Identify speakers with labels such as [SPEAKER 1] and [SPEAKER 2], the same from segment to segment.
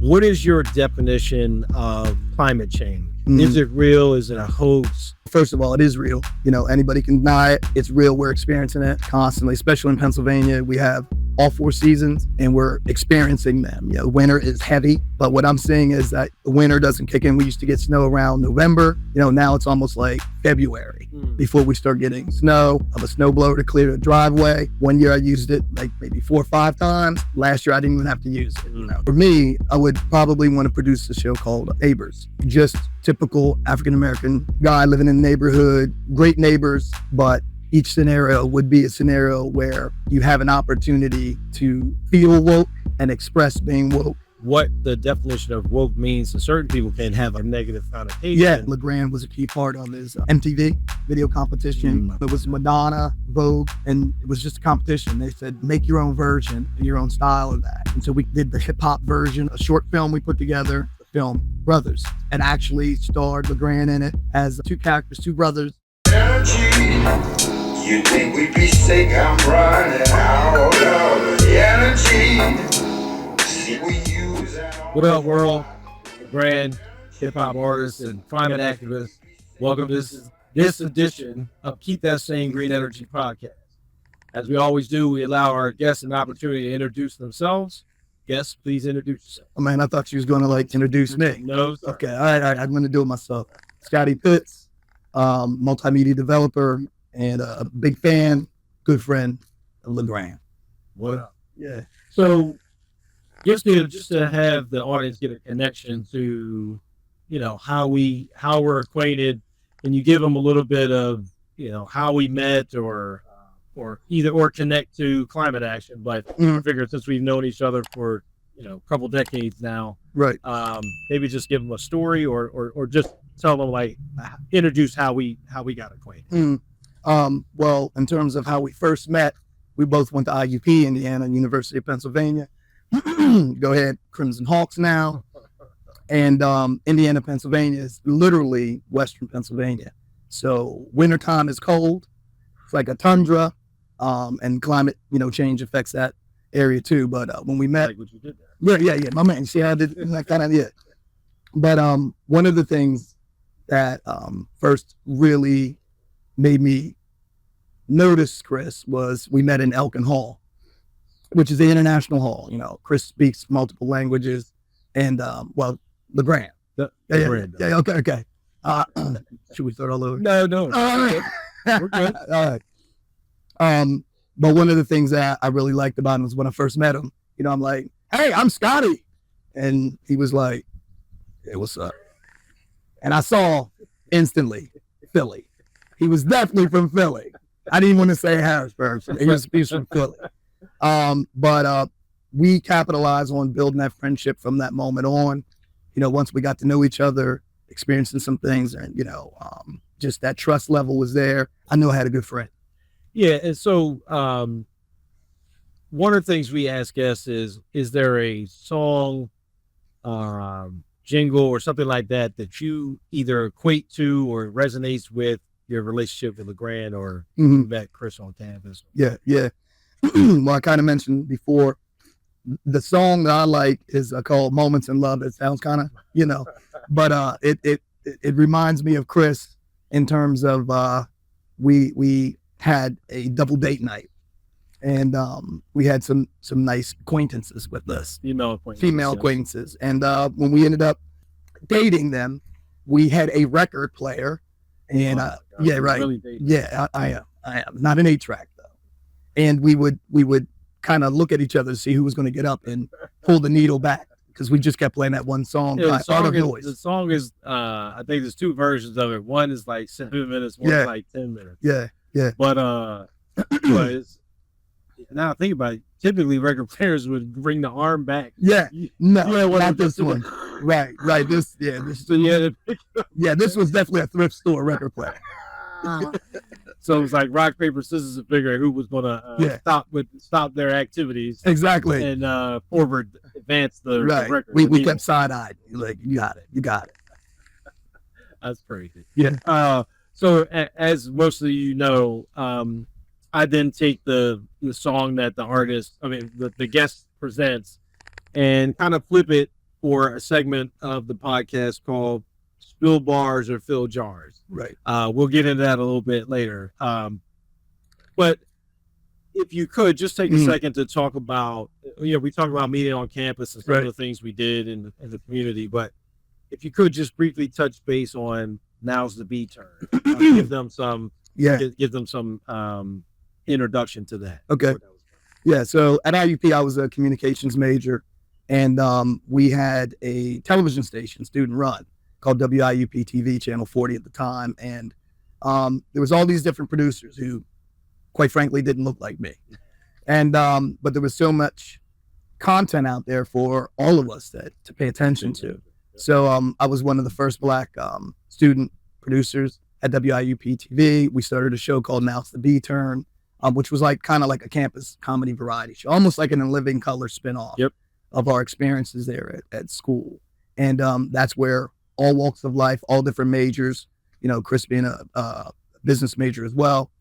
[SPEAKER 1] What is your definition of climate change? Is it real? Is it a hoax?
[SPEAKER 2] First of all, it is real. Anybody can deny it. It's real. We're experiencing it constantly, especially in Pennsylvania. We have all 4 seasons and we're experiencing them. Winter is heavy, but what I'm seeing is that the winter doesn't kick in. We used to get snow around November. Now it's almost like February before we start getting snow. I have a snowblower to clear the driveway. One year I used it like maybe 4 or 5 times. Last year I didn't even have to use it. For me, I would probably want to produce a show called Neighbors. Just typical African-American guy living in the neighborhood, great neighbors, but each scenario would be a scenario where you have an opportunity to feel woke and express being woke.
[SPEAKER 1] What the definition of woke means to certain people can have a negative connotation.
[SPEAKER 2] Yeah, Legrand was a key part of his MTV video competition. It was Madonna, Vogue, and it was just a competition. They said, make your own version and your own style of that. And so we did the hip hop version, a short film we put together, the film Brothers, and actually starred Legrand in it as 2 characters, 2 brothers.
[SPEAKER 3] Energy. You think we'd be sick? I'm running out of energy. See, we use
[SPEAKER 1] What up, world? Legrand, hip-hop artist and climate activist. Welcome to this edition of Keep That Same Green Energy podcast. As we always do, we allow our guests an opportunity to introduce themselves. Guests, please introduce yourself.
[SPEAKER 2] Oh man, I thought you was going to introduce me.
[SPEAKER 1] No, sir.
[SPEAKER 2] Okay, all right, I'm going to do it myself. Scottie Pitts, multimedia developer, and a big fan, good friend of Legrand.
[SPEAKER 1] What up?
[SPEAKER 2] Yeah.
[SPEAKER 1] So, just to have the audience get a connection to, how we're acquainted, and you give them a little bit of, how we met or connect to climate action. But I figured since we've known each other for, a couple decades now,
[SPEAKER 2] right?
[SPEAKER 1] Maybe just give them a story or just tell them introduce how we got acquainted.
[SPEAKER 2] Well, in terms of how we first met, we both went to IUP, Indiana, University of Pennsylvania. Go ahead, Crimson Hawks now. And Indiana, Pennsylvania is literally Western Pennsylvania. So wintertime is cold. It's like a tundra, and climate, change affects that area too. But when we met,
[SPEAKER 1] like what you did there.
[SPEAKER 2] Yeah, my man. See, I did that kind of, yeah. But one of the things that first really made me notice Chris was we met in Elkin Hall, which is the international hall. Chris speaks multiple languages, and Legrand.
[SPEAKER 1] Legrand.
[SPEAKER 2] Yeah, okay. Should we start all over?
[SPEAKER 1] No.
[SPEAKER 2] All right.
[SPEAKER 1] We're good.
[SPEAKER 2] All right. But one of the things that I really liked about him was when I first met him, I'm like, hey, I'm Scottie. And he was like, hey, what's up? And I saw instantly Philly. He was definitely from Philly. I didn't want to say Harrisburg. He was from Philly. But we capitalized on building that friendship from that moment on. Once we got to know each other, experiencing some things, and just that trust level was there. I knew I had a good friend.
[SPEAKER 1] Yeah, and so one of the things we ask guests is there a song, jingle, or something like that you either equate to or resonates with your relationship with Legrand or you met Chris on campus?
[SPEAKER 2] Yeah. Well, I kind of mentioned before, the song that I like is called Moments in Love. It sounds kind of, but it reminds me of Chris in terms of we had a double date night, and we had some nice acquaintances with us. Female acquaintances. And when we ended up dating them, we had a record player. And yeah, right. Really yeah, I am not an 8-track though. And we would kind of look at each other to see who was going to get up and pull the needle back, because we just kept playing that one song.
[SPEAKER 1] Yeah, the song is I think there's 2 versions of it. One is like 7 minutes, one is like 10 minutes.
[SPEAKER 2] Yeah.
[SPEAKER 1] But it's, now I think about it, typically record players would bring the arm back.
[SPEAKER 2] Yeah, no, not this one. Right. This was definitely a thrift store record player.
[SPEAKER 1] So it was like rock, paper, scissors, and figure who was gonna stop their activities.
[SPEAKER 2] Exactly.
[SPEAKER 1] And advance the record.
[SPEAKER 2] We kept side-eyed. Like, you got it.
[SPEAKER 1] That's crazy.
[SPEAKER 2] Yeah.
[SPEAKER 1] So as most of you know, I then take the song that the guest presents and kind of flip it for a segment of the podcast called "Spill Bars or Fill Jars."
[SPEAKER 2] Right.
[SPEAKER 1] We'll get into that a little bit later. But if you could just take a second to talk about, we talk about meeting on campus and some of the things we did in the community, but if you could just briefly touch base on Now's the B turn, give them some, introduction to that.
[SPEAKER 2] Okay. Yeah. So at IUP, I was a communications major, and we had a television station, student run, called WIUP TV, Channel 40 at the time, and there was all these different producers who, quite frankly, didn't look like me, and but there was so much content out there for all of us to pay attention to. So I was one of the first Black student producers at WIUP TV. We started a show called Now's the B Turn, which was kind of like a campus comedy variety show, almost like an In Living Color spinoff of our experiences there at school. And that's where all walks of life, all different majors, Chris being a business major as well,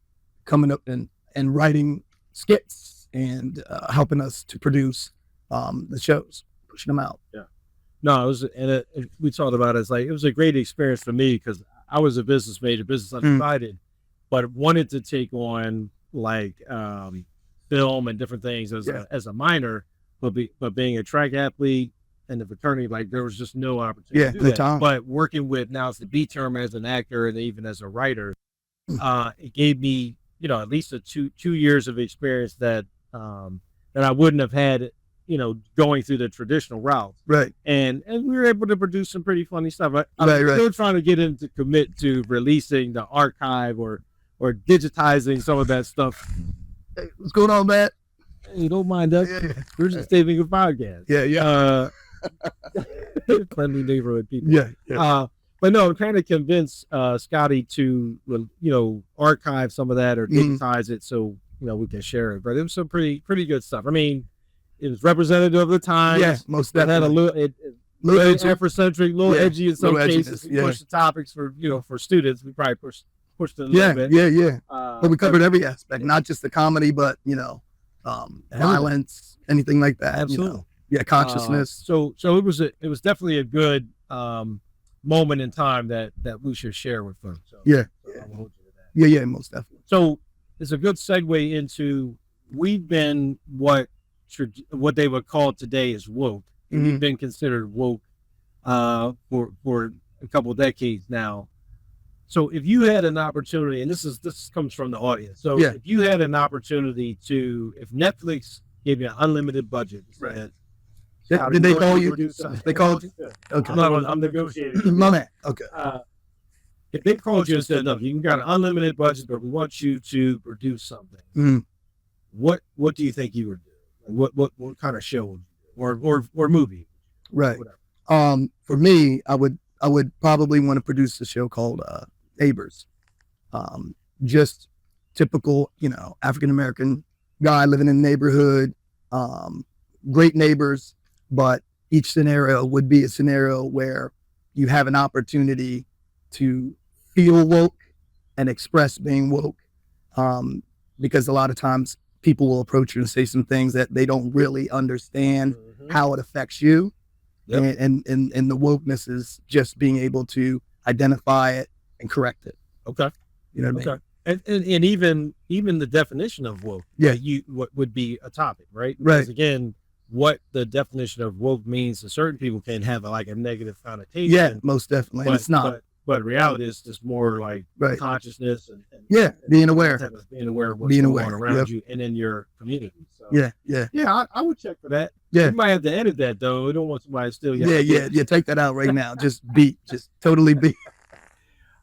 [SPEAKER 2] coming up and writing skits and helping us to produce the shows, pushing them out.
[SPEAKER 1] Yeah. No, it was, we talked about it. It was a great experience for me because I was a business major, business undivided, but wanted to take on film and different things as a minor, but being a track athlete and the fraternity, there was just no opportunity to do that. Time. But working with Now's the B Term as an actor and even as a writer, it gave me, at least a two years of experience that I wouldn't have had, going through the traditional route.
[SPEAKER 2] Right.
[SPEAKER 1] And we were able to produce some pretty funny stuff. I'm still trying to get him to commit to releasing the archive or digitizing some of that stuff.
[SPEAKER 2] Hey, what's going on, Matt?
[SPEAKER 1] Hey, don't mind us. Yeah. We're just saving a podcast.
[SPEAKER 2] Yeah.
[SPEAKER 1] Friendly neighborhood people.
[SPEAKER 2] Yeah.
[SPEAKER 1] But no, I'm trying to convince Scottie to, archive some of that or digitize it so, we can share it. But it was some pretty good stuff. I mean, it was representative of the time.
[SPEAKER 2] Yeah, most definitely.
[SPEAKER 1] It had a little Afrocentric, little edgy in some cases. We pushed the topics for students. We probably pushed it a little bit.
[SPEAKER 2] Yeah. But we covered every aspect, not just the comedy, but violence, anything like that.
[SPEAKER 1] Absolutely.
[SPEAKER 2] Consciousness.
[SPEAKER 1] So it was definitely a good moment in time that we should share with them. So,
[SPEAKER 2] yeah, most definitely.
[SPEAKER 1] So it's a good segue into, we've been what they would call today is woke. We've been considered woke for a couple of decades now. So if you had an opportunity, and this comes from the audience. So if you had an opportunity if Netflix gave you an unlimited budget,
[SPEAKER 2] right? Did they call you? They called you? Okay.
[SPEAKER 1] I'm negotiating.
[SPEAKER 2] My man. Okay.
[SPEAKER 1] If they called you and said, "Look, you got an unlimited budget, but we want you to produce something," what do you think you would do? What kind of show would you do? Or movie?
[SPEAKER 2] Right. Whatever. For me, I would probably want to produce a show called Neighbors. Just typical, African American guy living in a neighborhood. Great neighbors, but each scenario would be a scenario where you have an opportunity to feel woke and express being woke, because a lot of times people will approach you and say some things that they don't really understand how it affects you. Yep. And the wokeness is just being able to identify it and correct it.
[SPEAKER 1] Okay.
[SPEAKER 2] You know what I mean?
[SPEAKER 1] And even the definition of woke, what would be a topic, right?
[SPEAKER 2] Because
[SPEAKER 1] again, what the definition of woke means to certain people can have a negative connotation.
[SPEAKER 2] Yeah, most definitely.
[SPEAKER 1] But
[SPEAKER 2] it's not.
[SPEAKER 1] But reality is just more consciousness and
[SPEAKER 2] being aware.
[SPEAKER 1] Being aware of what's going on around you and in your community. So,
[SPEAKER 2] yeah.
[SPEAKER 1] I would check for that.
[SPEAKER 2] Yeah.
[SPEAKER 1] You might have to edit that though. We don't want somebody to steal your
[SPEAKER 2] Yeah. Take that out right now. Just totally beat.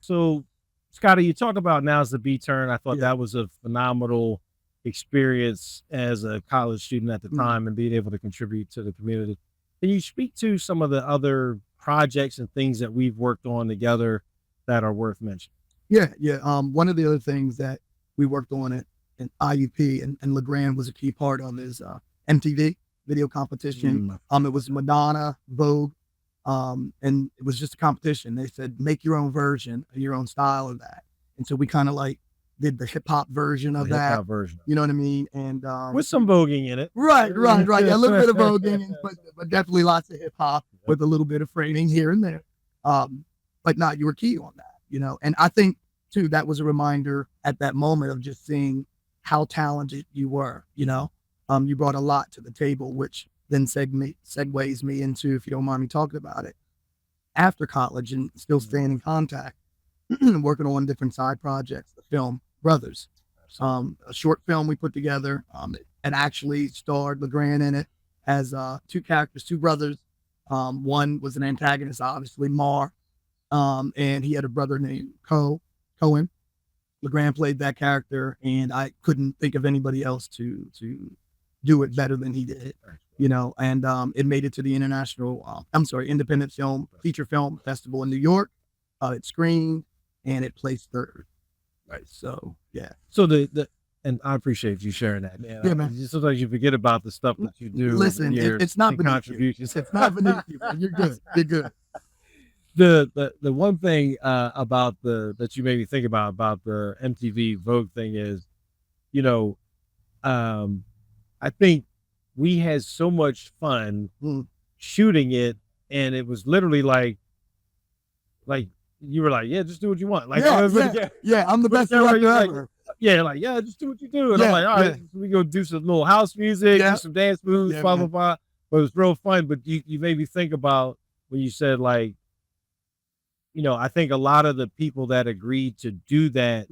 [SPEAKER 1] So, Scottie, you talk about Now's the B Turn. I thought that was a phenomenal experience as a college student at the time and being able to contribute to the community. Can you speak to some of the other projects and things that we've worked on together that are worth mentioning?
[SPEAKER 2] Yeah. One of the other things that we worked on at IUP and Legrand was a key part of is MTV video competition. It was Madonna, Vogue, and it was just a competition. They said, make your own version, your own style of that. And so we kind of did the hip hop version of
[SPEAKER 1] The
[SPEAKER 2] that.
[SPEAKER 1] hip-hop version.
[SPEAKER 2] You know what I mean? And
[SPEAKER 1] With some voguing in it.
[SPEAKER 2] right. Yeah, a little bit of voguing, but definitely lots of hip hop with a little bit of framing here and there. But not, you were key on that, you know. And I think too that was a reminder at that moment of just seeing how talented you were. You know, you brought a lot to the table, which then segues me into, if you don't mind me talking about it, after college and still staying in contact, working on different side projects. The film Brothers, a short film we put together. It actually starred Legrand in it as two characters, two brothers. One was an antagonist, obviously, Mar, and he had a brother named Cohen. Legrand played that character, and I couldn't think of anybody else to do it better than he did, you know. And it made it to the Independent Film Feature Film Festival in New York. It screened, and it placed third. Right. So yeah.
[SPEAKER 1] So and I appreciate you sharing that, man.
[SPEAKER 2] Yeah, man.
[SPEAKER 1] Sometimes you forget about the stuff that you do.
[SPEAKER 2] Listen, it's not beneath
[SPEAKER 1] contributions.
[SPEAKER 2] It's not beneath you, man. You're good. You're good.
[SPEAKER 1] The one thing about that you made me think about the MTV Vogue thing is, you know, I think we had so much fun shooting it, and it was literally like you were like, yeah, just do what you want. Like,
[SPEAKER 2] yeah, I'm the best director ever.
[SPEAKER 1] Yeah, like, yeah, just do what you do. And I'm like, all right, so we go do some little house music, do some dance moves, blah, blah, blah. But it was real fun. But you made me think about when you said, like, you know, I think a lot of the people that agreed to do that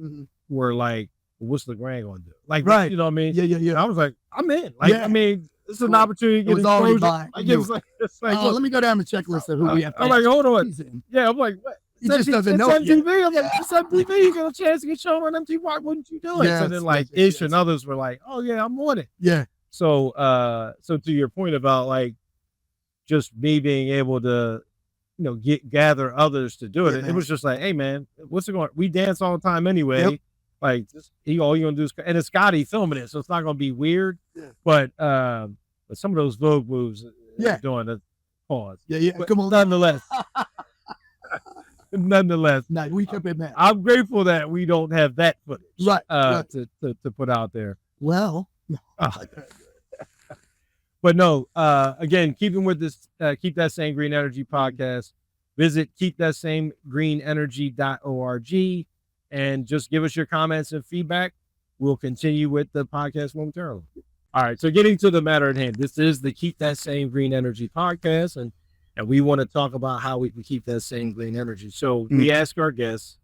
[SPEAKER 1] were like, well, what's Legrand going to do? Like, you know what I mean?
[SPEAKER 2] Yeah.
[SPEAKER 1] I was like, I'm in. Like, I mean, this is an opportunity to get exposure. It's like,
[SPEAKER 2] let me go down the checklist of who we have.
[SPEAKER 1] I'm like, hold on. Yeah, I'm like, what?
[SPEAKER 2] He just doesn't know
[SPEAKER 1] it's MTV. I'm like, it's MTV. You get a chance to get shown on MTV. Why wouldn't you do it? So then, like, Ish and others were like, oh yeah, I'm on it.
[SPEAKER 2] Yeah.
[SPEAKER 1] So, so to your point about like just me being able to, you know, gather others to do it. It was just like, hey man, what's it going? We dance all the time anyway.
[SPEAKER 2] Yep.
[SPEAKER 1] Like, all you gonna do is, and it's Scottie filming it, so it's not gonna be weird. Yeah. But some of those Vogue moves, doing the pause.
[SPEAKER 2] Yeah.
[SPEAKER 1] But
[SPEAKER 2] come on.
[SPEAKER 1] Nonetheless,
[SPEAKER 2] no, we kept it, man.
[SPEAKER 1] I'm grateful that we don't have that footage,
[SPEAKER 2] right.
[SPEAKER 1] To put out there.
[SPEAKER 2] Well,
[SPEAKER 1] but no, again, keeping with this, Keep That Same Green Energy podcast, visit keepthatsamegreenenergy.org and just give us your comments and feedback. We'll continue with the podcast momentarily. All right. So getting to the matter at hand, this is the Keep That Same Green Energy podcast. And we want to talk about how we can keep that same green energy. So we ask our guests,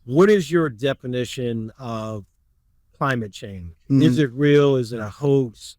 [SPEAKER 1] what is your definition of climate change? Is it real? Is it a hoax?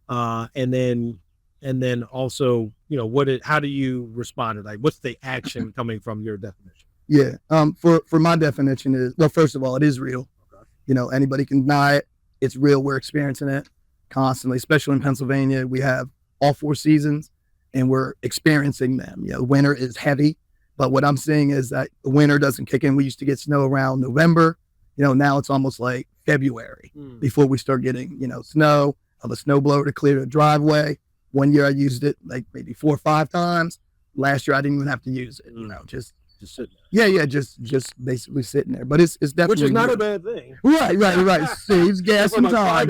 [SPEAKER 1] And then also, you know, how do you respond to, like, what's the action coming from your definition?
[SPEAKER 2] Yeah. For my definition is, well, first of all, it is real. Okay. You know, anybody can deny it. It's real. We're experiencing it constantly, especially in Pennsylvania. We have all 4 seasons. And we're experiencing them. You know, winter is heavy, but what I'm seeing is that the winter doesn't kick in. We used to get snow around November. You know, now it's almost like February before we start getting, you know, snow. Of a snowblower to clear the driveway. One year I used it like maybe 4 or 5 times. Last year I didn't even have to use it. You know, just sitting there. Yeah, just basically sitting there. But it's definitely,
[SPEAKER 1] which is not a bad thing.
[SPEAKER 2] Right. Saves gas and time.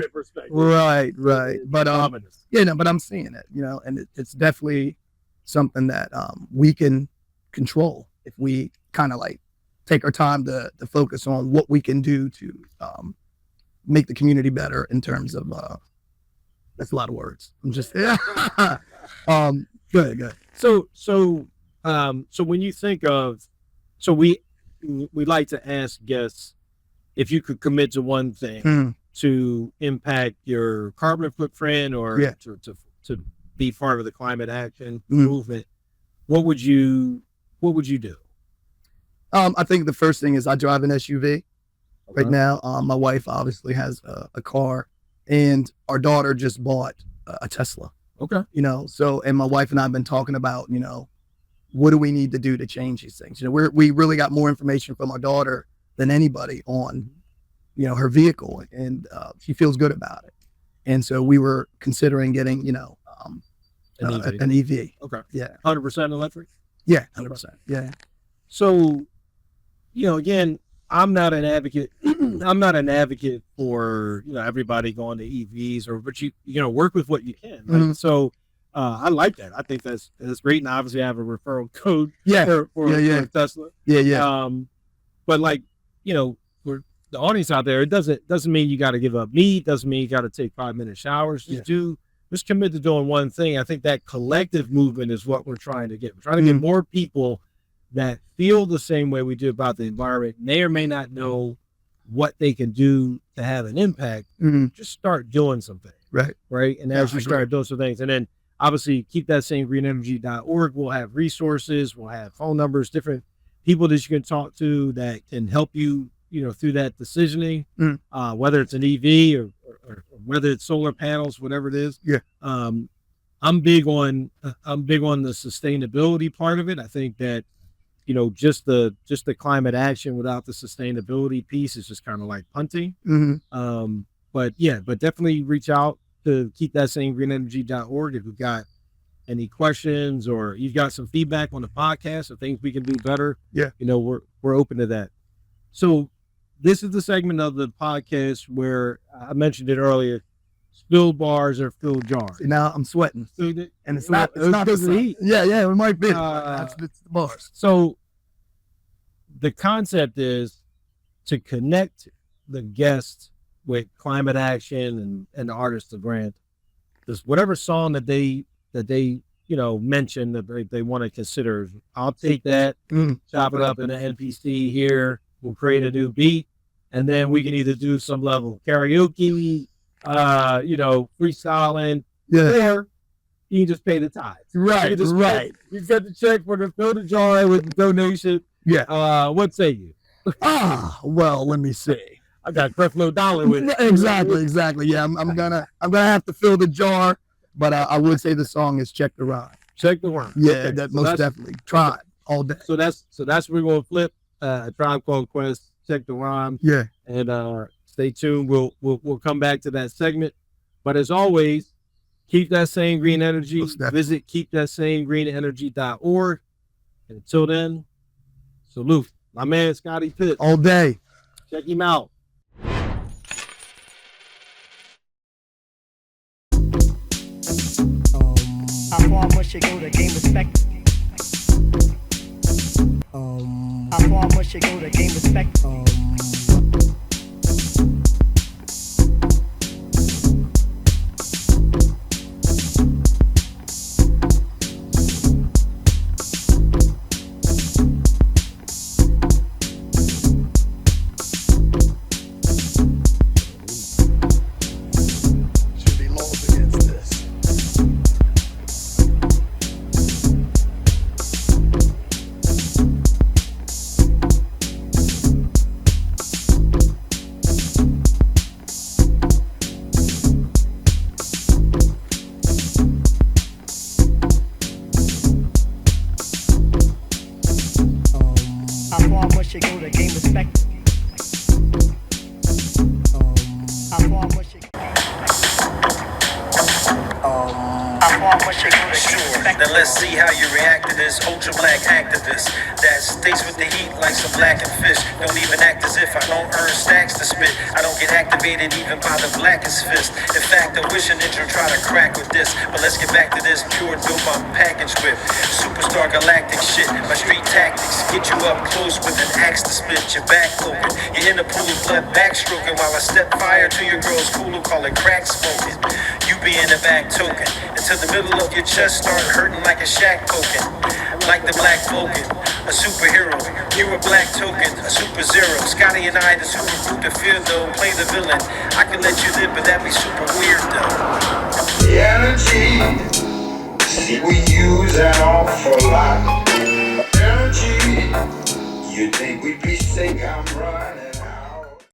[SPEAKER 2] Right. But but I'm seeing it, you know, and it's definitely something that we can control if we kind of like take our time to focus on what we can do to make the community better in terms of that's a lot of words. I'm just good.
[SPEAKER 1] So when you think of, so we like to ask guests if you could commit to one thing to impact your carbon footprint or to be part of the climate action movement, what would you do?
[SPEAKER 2] I think the first thing is I drive an SUV right now. My wife obviously has a car, and our daughter just bought a Tesla.
[SPEAKER 1] Okay.
[SPEAKER 2] You know, so, and my wife and I have been talking about, you know, what do we need to do to change these things? You know, we really got more information from our daughter than anybody on, you know, her vehicle, and she feels good about it. And so we were considering getting, you know, an EV.
[SPEAKER 1] Okay.
[SPEAKER 2] Yeah.
[SPEAKER 1] 100% electric?
[SPEAKER 2] Yeah. 100%. Yeah.
[SPEAKER 1] So, you know, again, I'm not an advocate. I'm not an advocate for everybody going to EVs but you work with what you can. Right?
[SPEAKER 2] Mhm.
[SPEAKER 1] So I like that. I think that's great. And obviously I have a referral code
[SPEAKER 2] Yeah.
[SPEAKER 1] for Tesla.
[SPEAKER 2] Yeah.
[SPEAKER 1] But like for the audience out there, it doesn't mean you got to give up meat. Doesn't mean you got to take 5-minute showers. Just commit to doing one thing. I think that collective movement is what we're trying to get. We're trying to get more people that feel the same way we do about the environment. May or may not know what they can do to have an impact. Just start doing something. Right. And as you start doing some things, and then obviously keep that same greenenergy.org. We'll have resources, we'll have phone numbers, different people that you can talk to that can help you, through that decisioning, whether it's an EV or whether it's solar panels, whatever it is. I'm big on the sustainability part of it. I think that just the climate action without the sustainability piece is just kind of like punting. But definitely reach out to keep that same greenenergy.org if you've got any questions or you've got some feedback on the podcast or things we can do better. We're open to that. So this is the segment of the podcast where I mentioned it earlier. Spilled bars or filled jars.
[SPEAKER 2] See, now I'm sweating, and it's not
[SPEAKER 1] because of the heat.
[SPEAKER 2] Yeah, it might be. It's the bars.
[SPEAKER 1] So the concept is to connect the guest with climate action and the artist of Grant. Just whatever song that they mention that they want to consider. I'll take that, chop it up in an NPC here. We'll create a new beat, and then we can either do some level of karaoke, freestyling, or you can just pay the tithes.
[SPEAKER 2] Right.
[SPEAKER 1] You get the check for the fill the jar with the donation. What say you?
[SPEAKER 2] Well, let me see.
[SPEAKER 1] I got Creflo Dollar with it.
[SPEAKER 2] Exactly. Yeah, I'm gonna have to fill the jar, but I would say the song is Check the Rhyme.
[SPEAKER 1] Check the Rhyme.
[SPEAKER 2] Yeah, okay. That most definitely. Tribe all day.
[SPEAKER 1] So that's where we're gonna flip. Tribe Called Quest. Check the Rhyme.
[SPEAKER 2] Yeah.
[SPEAKER 1] And stay tuned. We'll come back to that segment. But as always, keep that same green energy. Visit keepthatsamegreenenergy.org. And until then, salute. My man Scottie Pitts.
[SPEAKER 2] All day.
[SPEAKER 1] Check him out.
[SPEAKER 4] How far must you go to gain respect? How far must you go to gain respect? Must you go to gain respect? How far must you go? How far must you go to gain respect?
[SPEAKER 5] Now let's see how you react to this ultra black activist that stays with the heat like some blackened fish. Don't even act as if I don't earn stacks to spit. I don't get activated even by the blackest fist. In fact, I wish an intro try to crack with this. But let's get back to this pure dope I'm packaged with. Superstar galactic shit. My street tactics get you up close with an axe to split your back open. You're in a pool of blood backstroking while I step fire to your girl's cool who call it crack smoking. You be in the back token until the middle of your chest start hurting like a shack poking. Like the black Vulcan, a superhero. You're a black token, a super zero. Scotty and I, the super group to fear though. Play the villain. I can let you live, but that'd be super weird though.
[SPEAKER 3] The energy, see we use an awful lot. Energy, you think we'd be sick? I'm running.